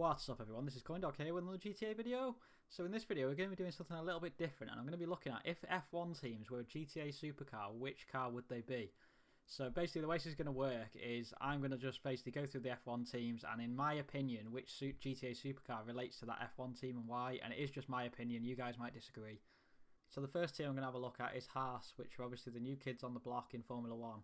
What's up everyone, this is CoyneDawg here with another GTA video. So in this video we're going to be doing something a little bit different, and I'm going to be looking at if F1 teams were a GTA Supercar, which car would they be? So basically the way this is going to work is I'm going to just basically go through the F1 teams, and in my opinion which GTA Supercar relates to that F1 team and why, and it is just my opinion, you guys might disagree. So the first team I'm going to have a look at is Haas, which are obviously the new kids on the block in Formula 1.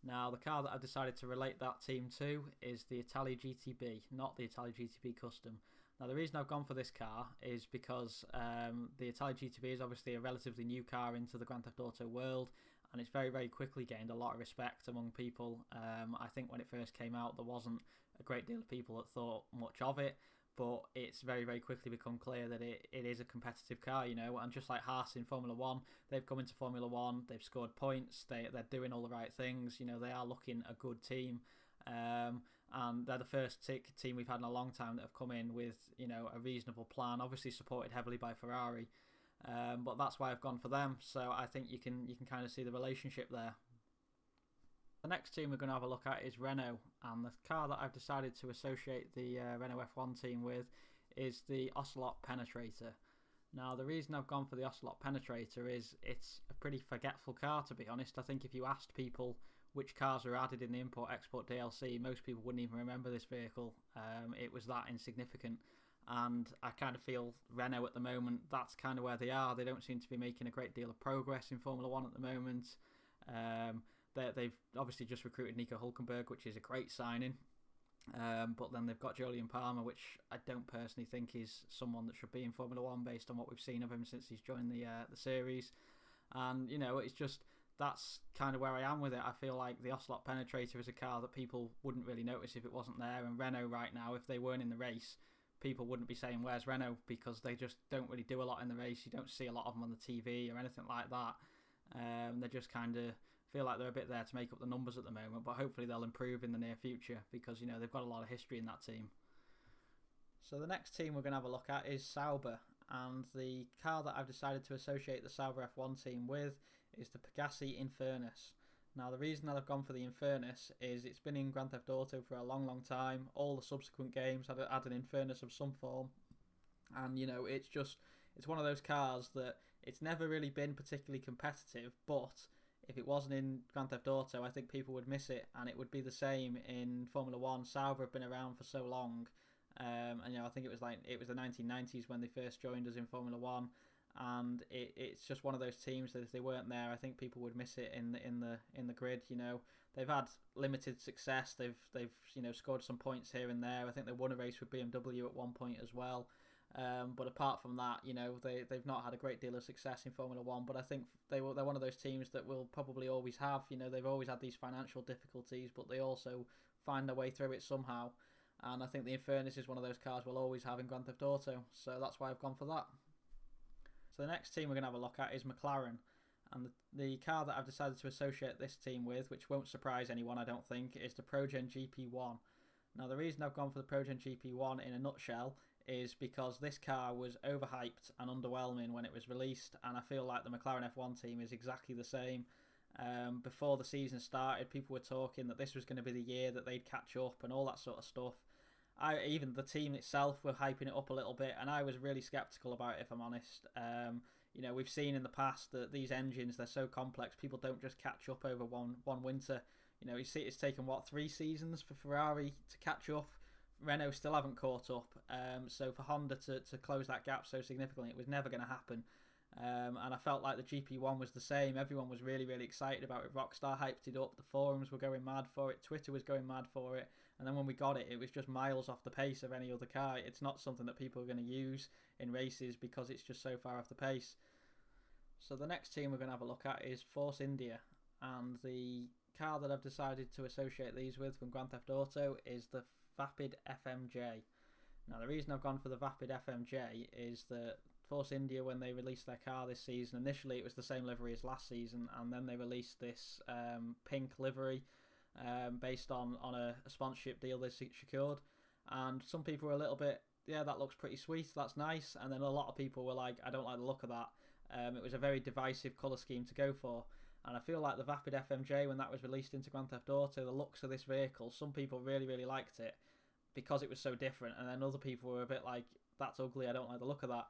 Now, the car that I've decided to relate that team to is the Italia GTB, not the Italia GTB Custom. Now, the reason I've gone for this car is because the Italia GTB is obviously a relatively new car into the Grand Theft Auto world, and it's very, very quickly gained a lot of respect among people. I think when it first came out, there wasn't a great deal of people that thought much of it, but it's very, very quickly become clear that it is a competitive car, you know, and just like Haas in Formula 1, they've come into Formula 1, they've scored points, they're doing all the right things, you know, they are looking a good team, and they're the first team we've had in a long time that have come in with, you know, a reasonable plan, obviously supported heavily by Ferrari, but that's why I've gone for them, so I think you can kind of see the relationship there. The next team we're going to have a look at is Renault, and the car that I've decided to associate the Renault F1 team with is the Ocelot Penetrator. Now, the reason I've gone for the Ocelot Penetrator is it's a pretty forgetful car, to be honest. I think if you asked people which cars were added in the import-export DLC, most people wouldn't even remember this vehicle. It was that insignificant. And I kind of feel Renault at the moment, that's kind of where they are. They don't seem to be making a great deal of progress in Formula 1 at the moment. They've obviously just recruited Nico Hülkenberg, which is a great signing, but then they've got Jolyon Palmer, which I don't personally think is someone that should be in Formula 1 based on what we've seen of him since he's joined the series. And, you know, it's just, that's kind of where I am with it. I feel like the Ocelot Penetrator is a car that people wouldn't really notice if it wasn't there, and Renault right now, if they weren't in the race, people wouldn't be saying where's Renault, because they just don't really do a lot in the race. You don't see a lot of them on the TV or anything like that. They just kind of feel like they're a bit there to make up the numbers at the moment, but hopefully they'll improve in the near future because, you know, they've got a lot of history in that team. So the next team we're going to have a look at is Sauber, and the car that I've decided to associate the Sauber F1 team with is the Pegassi Infernus. Now, the reason that I've gone for the Infernus is it's been in Grand Theft Auto for a long, long time. All the subsequent games had an Infernus of some form. And, you know, it's one of those cars that it's never really been particularly competitive, but if it wasn't in Grand Theft Auto, I think people would miss it, and it would be the same in Formula 1. Sauber have been around for so long, and, you know, I think it was the 1990s when they first joined us in Formula 1, and it's just one of those teams that if they weren't there, I think people would miss it in the grid. You know, they've had limited success. They've you know, scored some points here and there. I think they won a race with BMW at one point as well. But apart from that, you know, they've not had a great deal of success in Formula 1, but I think they're one of those teams that will probably always have, you know, they've always had these financial difficulties, but they also find their way through it somehow, and I think the Infernus is one of those cars we'll always have in Grand Theft Auto, so that's why I've gone for that. So the next team we're going to have a look at is McLaren, and the car that I've decided to associate this team with, which won't surprise anyone I don't think, is the ProGen GP1. Now, the reason I've gone for the ProGen GP1 in a nutshell is because this car was overhyped and underwhelming when it was released, and I feel like the McLaren F1 team is exactly the same. Before the season started, people were talking that this was going to be the year that they'd catch up and all that sort of stuff. Even the team itself were hyping it up a little bit, and I was really sceptical about it, if I'm honest. You know, we've seen in the past that these engines, they're so complex, people don't just catch up over one winter. You know, you see it's taken, 3 seasons for Ferrari to catch up. Renault still haven't caught up, so for Honda to close that gap so significantly, it was never going to happen. And I felt like the GP1 was the same. Everyone was really, really excited about it. Rockstar hyped it up, the forums were going mad for it, Twitter was going mad for it, and then when we got it, it was just miles off the pace of any other car. It's not something that people are going to use in races because it's just so far off the pace. So the next team we're going to have a look at is Force India, and the car that I've decided to associate these with from Grand Theft Auto is the Vapid FMJ. Now, the reason I've gone for the Vapid FMJ is that Force India, when they released their car this season, initially it was the same livery as last season, and then they released this pink livery based on a sponsorship deal they secured, and some people were a little bit, yeah, that looks pretty sweet, that's nice, and then a lot of people were like, I don't like the look of that. It was a very divisive colour scheme to go for, and I feel like the Vapid FMJ, when that was released into Grand Theft Auto, the looks of this vehicle, some people really, really liked it, because it was so different. And then other people were a bit like, that's ugly, I don't like the look of that.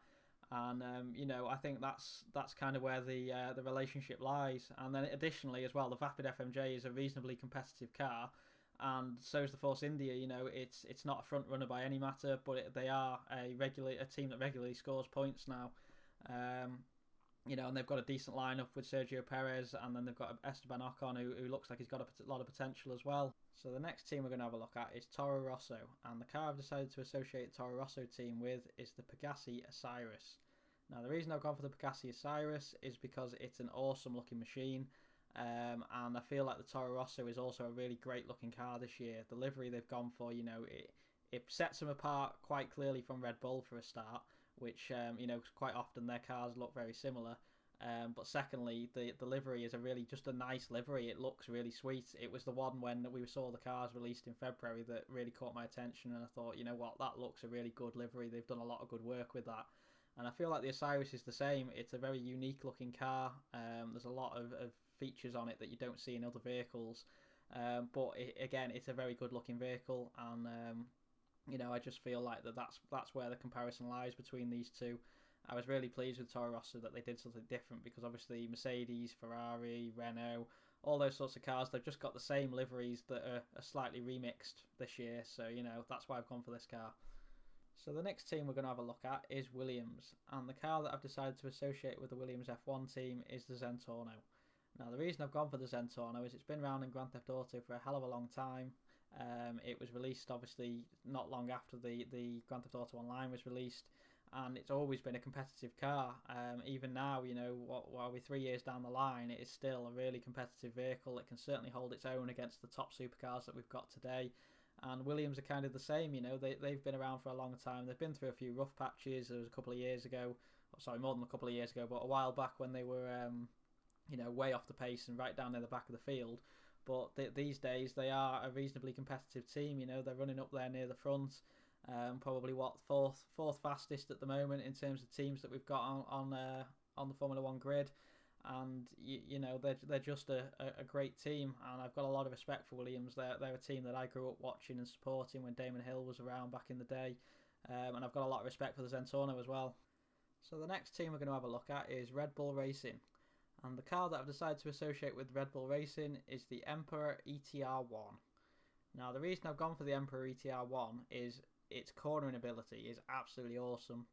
And I think that's kind of where the relationship lies. And then additionally as well, the Vapid FMJ is a reasonably competitive car, and so is the Force India. It's not a front runner by any matter, but they are a team that regularly scores points now. And they've got a decent lineup with Sergio Perez, and then they've got Esteban Ocon, who looks like he's got a lot of potential as well. So the next team we're going to have a look at is Toro Rosso, and the car I've decided to associate the Toro Rosso team with is the Pegassi Osiris. Now, the reason I've gone for the Pegassi Osiris is because it's an awesome looking machine, and I feel like the Toro Rosso is also a really great looking car this year. The livery they've gone for, it sets them apart quite clearly from Red Bull for a start, which quite often their cars look very similar. But secondly, the livery is just a nice livery. It looks really sweet. It was the one when we saw the cars released in February that really caught my attention, and I thought, you know what, that looks a really good livery. They've done a lot of good work with that. And I feel like the Osiris is the same. It's a very unique looking car. There's a lot of features on it that you don't see in other vehicles. But it's a very good looking vehicle, and I just feel like that's where the comparison lies between these two. I was really pleased with Toro Rosso that they did something different, because obviously Mercedes, Ferrari, Renault, all those sorts of cars, they've just got the same liveries that are slightly remixed this year. So, that's why I've gone for this car. So the next team we're going to have a look at is Williams, and the car that I've decided to associate with the Williams F1 team is the Zentorno. Now, the reason I've gone for the Zentorno is it's been around in Grand Theft Auto for a hell of a long time. It was released obviously not long after the Grand Theft Auto Online was released, and it's always been a competitive car. Even now, while we're 3 years down the line, it is still a really competitive vehicle. It can certainly hold its own against the top supercars that we've got today. And Williams are kind of the same. They've been around for a long time. They've been through a few rough patches. There was a couple of years ago, more than a couple of years ago, but a while back when they were way off the pace and right down near the back of the field. But these days they are a reasonably competitive team. They're running up there near the front. Probably fourth fastest at the moment in terms of teams that we've got on the Formula One grid, and they're just a great team, and I've got a lot of respect for Williams. They're a team that I grew up watching and supporting when Damon Hill was around back in the day, and I've got a lot of respect for the Zentorno as well. So the next team we're going to have a look at is Red Bull Racing, and the car that I've decided to associate with Red Bull Racing is the Emperor ETR1. Now, the reason I've gone for the Emperor ETR1 is its cornering ability is absolutely awesome.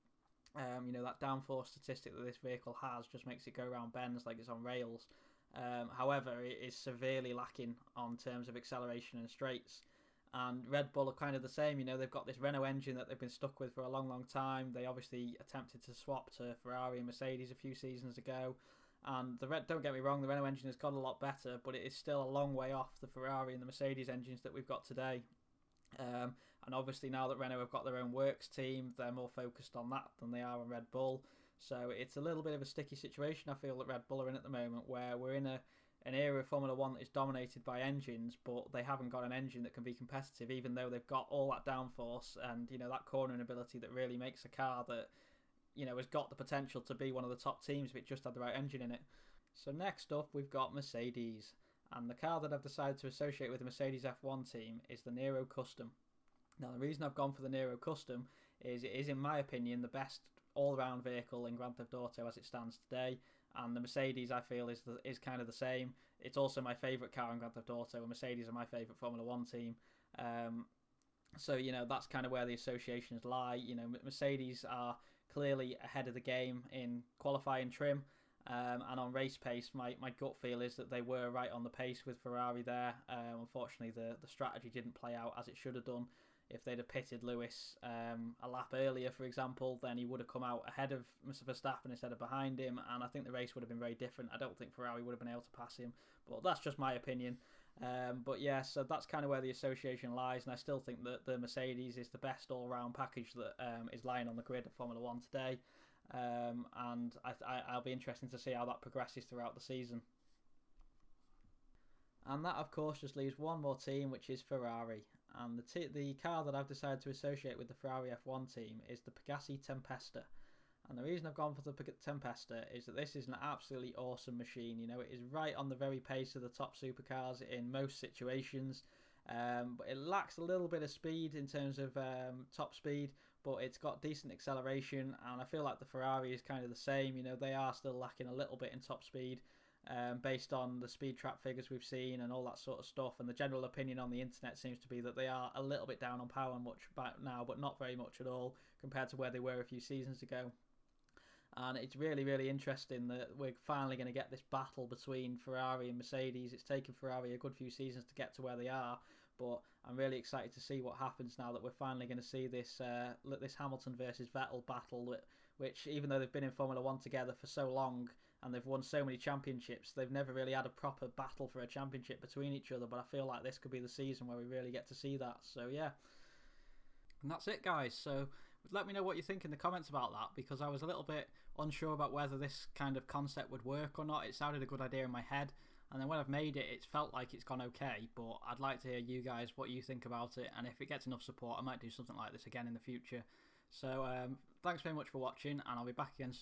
That downforce statistic that this vehicle has just makes it go around bends like it's on rails. However, it is severely lacking on terms of acceleration and straights. And Red Bull are kind of the same. They've got this Renault engine that they've been stuck with for a long, long time. They obviously attempted to swap to Ferrari and Mercedes a few seasons ago. And don't get me wrong, the Renault engine has got a lot better, but it is still a long way off the Ferrari and the Mercedes engines that we've got today. And obviously now that Renault have got their own works team, they're more focused on that than they are on Red Bull. So it's a little bit of a sticky situation I feel that Red Bull are in at the moment, where we're in an era of Formula One that is dominated by engines, but they haven't got an engine that can be competitive, even though they've got all that downforce and that cornering ability that really makes a car that has got the potential to be one of the top teams if it just had the right engine in it. So next up we've got Mercedes, and the car that I've decided to associate with the Mercedes F1 team is the Nero Custom. Now, the reason I've gone for the Nero Custom is it is, in my opinion, the best all-round vehicle in Grand Theft Auto as it stands today, and the Mercedes, I feel, is kind of the same. It's also my favourite car in Grand Theft Auto, and Mercedes are my favourite Formula One team. So that's kind of where the associations lie. Mercedes are clearly ahead of the game in qualifying trim, and on race pace, my gut feel is that they were right on the pace with Ferrari there. Unfortunately, the strategy didn't play out as it should have done. If they'd have pitted Lewis a lap earlier, for example, then he would have come out ahead of Mr. Verstappen instead of behind him, and I think the race would have been very different. I don't think Ferrari would have been able to pass him, but that's just my opinion. But yeah, so that's kind of where the association lies, and I still think that the Mercedes is the best all-round package that is lying on the grid of Formula One today, and I'll be interested to see how that progresses throughout the season. And that, of course, just leaves one more team, which is Ferrari. And the car that I've decided to associate with the Ferrari F1 team is the Pegassi Tempesta. And the reason I've gone for the Tempesta is that this is an absolutely awesome machine. It is right on the very pace of the top supercars in most situations. But it lacks a little bit of speed in terms of top speed, but it's got decent acceleration, and I feel like the Ferrari is kind of the same. They are still lacking a little bit in top speed, based on the speed trap figures we've seen and all that sort of stuff. And the general opinion on the internet seems to be that they are a little bit down on power now, but not very much at all compared to where they were a few seasons ago. And it's really, really interesting that we're finally going to get this battle between Ferrari and Mercedes. It's taken Ferrari a good few seasons to get to where they are, but I'm really excited to see what happens now that we're finally going to see this Hamilton versus Vettel battle, which even though they've been in Formula 1 together for so long and they've won so many championships, they've never really had a proper battle for a championship between each other. But I feel like this could be the season where we really get to see that. So yeah. And that's it, guys. So let me know what you think in the comments about that, because I was a little bit unsure about whether this kind of concept would work or not. It sounded a good idea in my head, and then when I've made it, it's felt like it's gone okay. But I'd like to hear you guys what you think about it, and if it gets enough support, I might do something like this again in the future. So thanks very much for watching, and I'll be back again soon.